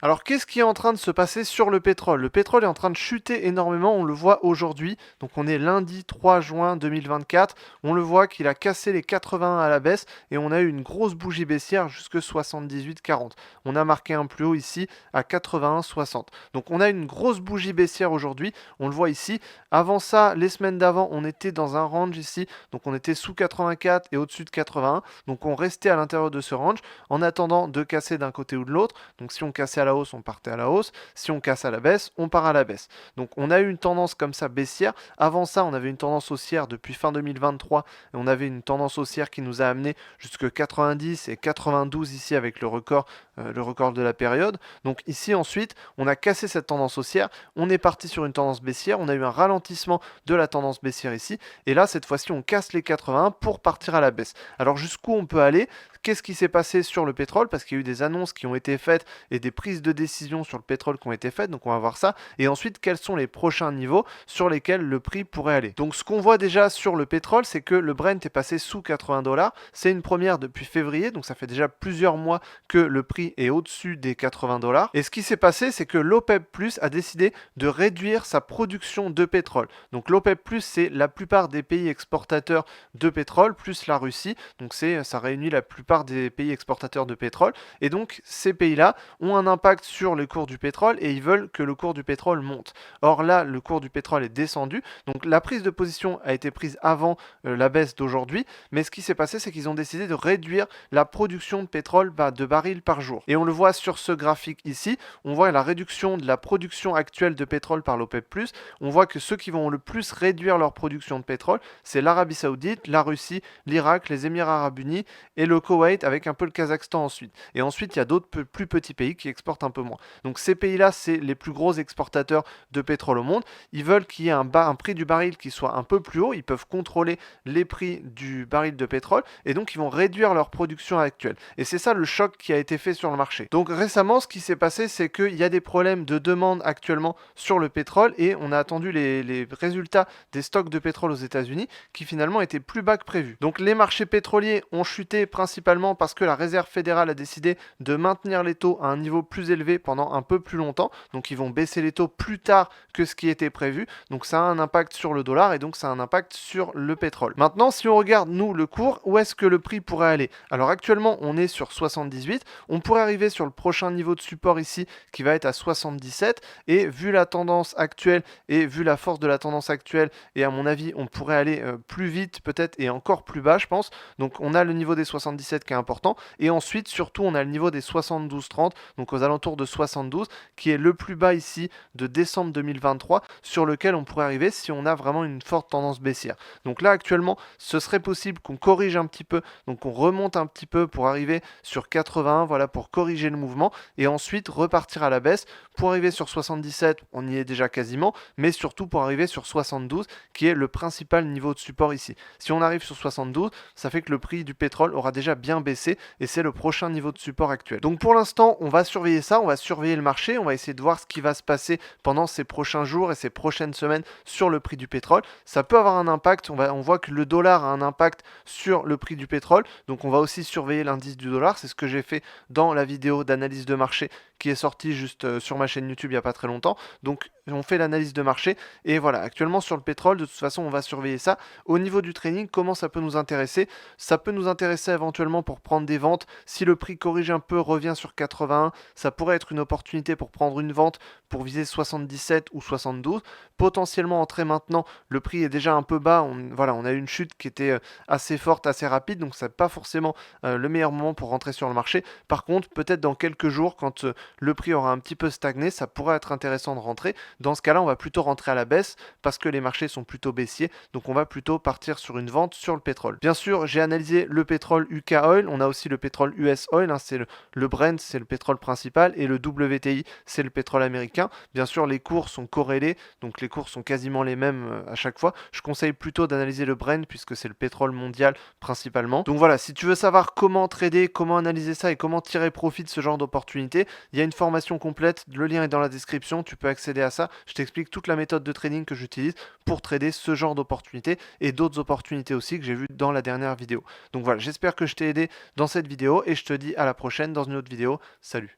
Alors, qu'est-ce qui est en train de se passer sur le pétrole? Le pétrole est en train de chuter énormément, on le voit aujourd'hui. Donc, on est lundi 3 juin 2024. On le voit qu'il a cassé les 81 à la baisse et on a eu une grosse bougie baissière jusque 78,40. On a marqué un plus haut ici à 81,60. Donc, on a une grosse bougie baissière aujourd'hui. On le voit ici. Avant ça, les semaines d'avant, on était dans un range ici. Donc, on était sous 84 et au-dessus de 81. Donc, on restait à l'intérieur de ce range en attendant de casser d'un côté ou de l'autre. Donc, si on cassait à la hausse, on partait à la hausse. Si on casse à la baisse, on part à la baisse. Donc on a eu une tendance comme ça baissière. Avant ça, on avait une tendance haussière depuis fin 2023 et on avait une tendance haussière qui nous a amené jusque 90 et 92 ici avec le record de la période. Donc ici ensuite, on a cassé cette tendance haussière. On est parti sur une tendance baissière. On a eu un ralentissement de la tendance baissière ici. Et là, cette fois-ci, on casse les 81 pour partir à la baisse. Alors jusqu'où on peut aller? Qu'est-ce qui s'est passé sur le pétrole? Parce qu'il y a eu des annonces qui ont été faites et des prises de décision sur le pétrole qui ont été faites, donc on va voir ça. Et ensuite, quels sont les prochains niveaux sur lesquels le prix pourrait aller. Donc ce qu'on voit déjà sur le pétrole, c'est que le Brent est passé sous 80 $. C'est une première depuis février, donc ça fait déjà plusieurs mois que le prix est au-dessus des 80 $. Et ce qui s'est passé, c'est que l'OPEP Plus a décidé de réduire sa production de pétrole. Donc l'OPEP Plus, c'est la plupart des pays exportateurs de pétrole, plus la Russie. Donc ça réunit la plupart des pays exportateurs de pétrole. Et donc ces pays-là ont un impact sur le cours du pétrole et ils veulent que le cours du pétrole monte. Or là, le cours du pétrole est descendu, donc la prise de position a été prise avant la baisse d'aujourd'hui, mais ce qui s'est passé, c'est qu'ils ont décidé de réduire la production de pétrole de barils par jour. Et on le voit sur ce graphique ici, on voit la réduction de la production actuelle de pétrole par l'OPEP+, on voit que ceux qui vont le plus réduire leur production de pétrole, c'est l'Arabie Saoudite, la Russie, l'Irak, les Émirats Arabes Unis et le Koweït avec un peu le Kazakhstan ensuite. Et ensuite, il y a d'autres plus petits pays qui exportent un peu moins. Donc ces pays-là, c'est les plus gros exportateurs de pétrole au monde. Ils veulent qu'il y ait un prix du baril qui soit un peu plus haut. Ils peuvent contrôler les prix du baril de pétrole et donc ils vont réduire leur production actuelle. Et c'est ça le choc qui a été fait sur le marché. Donc récemment, ce qui s'est passé, c'est qu'il y a des problèmes de demande actuellement sur le pétrole et on a attendu les résultats des stocks de pétrole aux États-Unis qui finalement étaient plus bas que prévu. Donc les marchés pétroliers ont chuté principalement parce que la Réserve fédérale a décidé de maintenir les taux à un niveau plus élevé pendant un peu plus longtemps. Donc ils vont baisser les taux plus tard que ce qui était prévu. Donc ça a un impact sur le dollar et donc ça a un impact sur le pétrole. Maintenant, si on regarde nous le cours, où est-ce que le prix pourrait aller? Alors actuellement, on est sur 78. On pourrait arriver sur le prochain niveau de support ici qui va être à 77. Et vu la tendance actuelle et vu la force de la tendance actuelle, et à mon avis, on pourrait aller plus vite peut-être et encore plus bas, je pense. Donc on a le niveau des 77 qui est important. Et ensuite, surtout, on a le niveau des 72,30, donc aux alentours de 72, qui est le plus bas ici de décembre 2023, sur lequel on pourrait arriver si on a vraiment une forte tendance baissière. Donc là, actuellement, ce serait possible qu'on corrige un petit peu, donc on remonte un petit peu pour arriver sur 81, voilà, pour corriger le mouvement, et ensuite repartir à la baisse pour arriver sur 77, on y est déjà quasiment, mais surtout pour arriver sur 72, qui est le principal niveau de support ici. Si on arrive sur 72, ça fait que le prix du pétrole aura déjà bien baissé, et c'est le prochain niveau de support actuel. Donc pour l'instant, on va surveiller ça, on va surveiller le marché, on va essayer de voir ce qui va se passer pendant ces prochains jours et ces prochaines semaines sur le prix du pétrole. Ça peut avoir un impact, on voit que le dollar a un impact sur le prix du pétrole, donc on va aussi surveiller l'indice du dollar, c'est ce que j'ai fait dans la vidéo d'analyse de marché qui est sortie juste sur ma chaîne YouTube il n'y a pas très longtemps. Donc on fait l'analyse de marché et voilà, actuellement sur le pétrole, de toute façon on va surveiller ça. Au niveau du trading, comment ça peut nous intéresser? Ça peut nous intéresser éventuellement pour prendre des ventes. Si le prix corrige un peu, revient sur 81, ça pourrait être une opportunité pour prendre une vente pour viser 77 ou 72. Potentiellement entrer maintenant, le prix est déjà un peu bas. Voilà, on a eu une chute qui était assez forte, assez rapide, donc c'est pas forcément le meilleur moment pour rentrer sur le marché. Par contre, peut-être dans quelques jours, quand le prix aura un petit peu stagné, ça pourrait être intéressant de rentrer. Dans ce cas-là, on va plutôt rentrer à la baisse parce que les marchés sont plutôt baissiers, donc on va plutôt partir sur une vente sur le pétrole. Bien sûr, j'ai analysé le pétrole UK Oil, on a aussi le pétrole US Oil, hein, c'est le Brent, c'est le pétrole principal, et le WTI, c'est le pétrole américain. Bien sûr, les cours sont corrélés, donc les cours sont quasiment les mêmes à chaque fois. Je conseille plutôt d'analyser le Brent puisque c'est le pétrole mondial principalement. Donc voilà, si tu veux savoir comment trader, comment analyser ça et comment tirer profit de ce genre d'opportunité, il y a une formation complète, le lien est dans la description, tu peux accéder à ça. Je t'explique toute la méthode de trading que j'utilise pour trader ce genre d'opportunités et d'autres opportunités aussi que j'ai vues dans la dernière vidéo. Donc voilà, j'espère que je t'ai aidé dans cette vidéo et je te dis à la prochaine dans une autre vidéo. Salut!